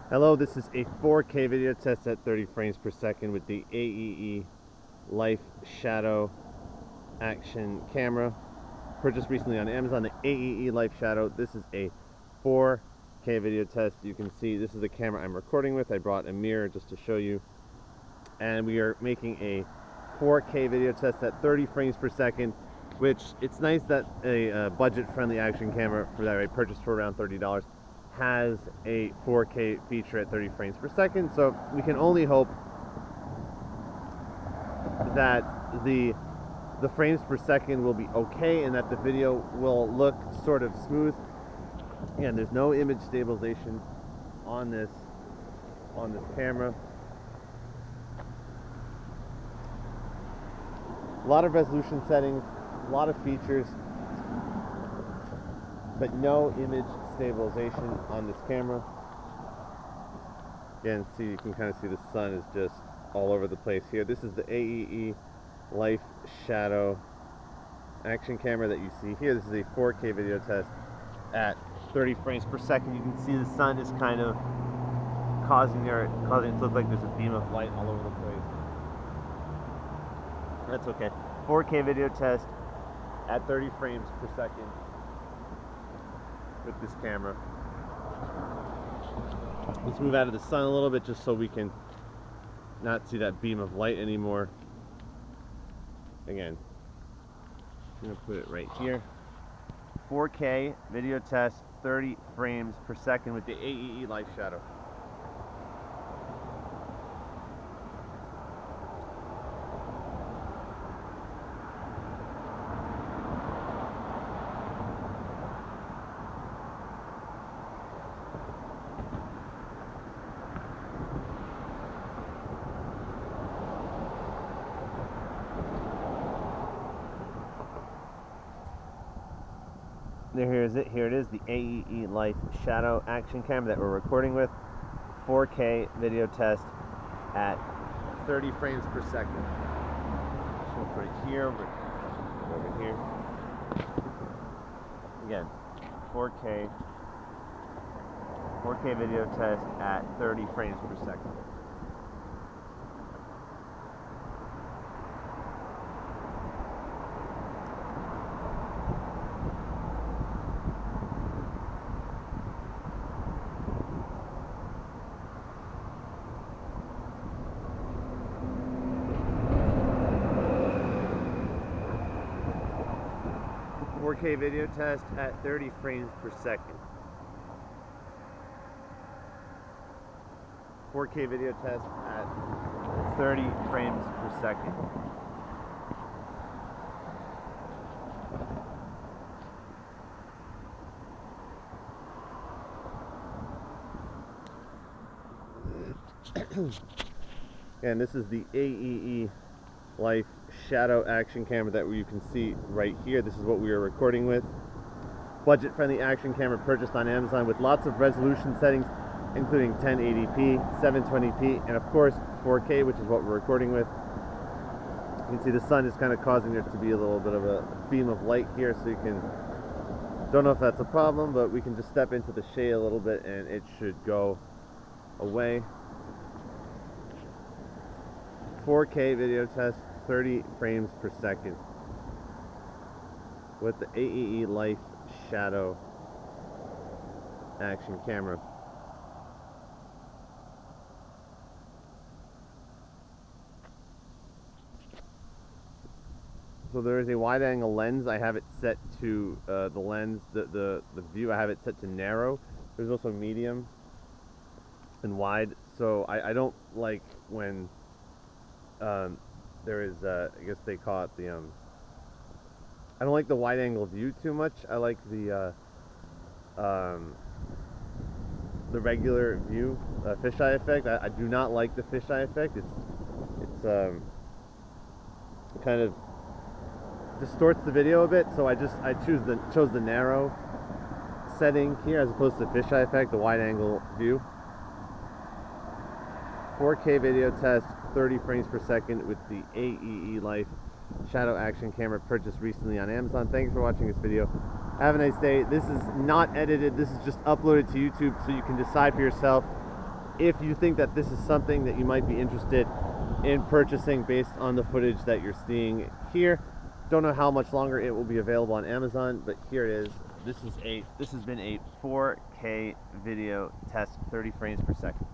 Hello, this is a 4K video test at 30 frames per second with the AEE Lyfe Shadow action camera. Purchased recently on Amazon, the AEE Lyfe Shadow. This is a 4K video test. You can see this is the camera I'm recording with. I brought a mirror just to show you. And we are making a 4K video test at 30 frames per second, which it's nice that a budget-friendly action camera for that I purchased for around $30 has a 4K feature at 30 frames per second, so we can only hope that the frames per second will be okay and that the video will look sort of smooth. Again, there's no image stabilization on this camera. A lot of resolution settings, a lot of features, but no image stabilization on this camera. Again, see, you can kind of see the sun is just all over the place here. This is the AEE Lyfe Shadow action camera that you see here. This is a 4K video test at 30 frames per second. You can see the sun is kind of causing it to look like there's a beam of light all over the place. That's okay. 4K video test at 30 frames per second with this camera. Let's move out of the sun a little bit just so we can not see that beam of light anymore. Again, I'm gonna put it right here. 4K video test, 30 frames per second with the AEE Lyfe Shadow. Here it is, the AEE Lyfe Shadow action camera that we're recording with. 4K video test at 30 frames per second. So we'll put it here, over here. Again, 4K video test at 30 frames per second. .4K video test at 30 frames per second. 4K video test at 30 frames per second. And this is the AEE Lyfe Shadow action camera that you can see right here. This is what we are recording with. Budget-friendly action camera purchased on Amazon with lots of resolution settings, including 1080p, 720p, and of course 4K, which is what we're recording with. You can see the sun is kind of causing there to be a little bit of a beam of light here, so you can, don't know if that's a problem, but we can just step into the shade a little bit and it should go away. 4K video test, 30 frames per second with the AEE Lyfe Shadow action camera. So there is a wide angle lens. I have it set to the lens, the view, I have it set to narrow. There's also medium and wide. So I don't like when there is, I guess they call it the, I don't like the wide angle view too much. I like the regular view, fisheye effect. I do not like the fisheye effect. It's kind of distorts the video a bit. So I chose the narrow setting here as opposed to the fisheye effect, the wide angle view. 4K video test, 30 frames per second with the AEE Lyfe Shadow action camera purchased recently on Amazon. Thanks for watching this video. Have a nice day. This is not edited. This is just uploaded to YouTube so you can decide for yourself if you think that this is something that you might be interested in purchasing based on the footage that you're seeing here. Don't know how much longer it will be available on Amazon, but here it is. This has been a 4K video test, 30 frames per second.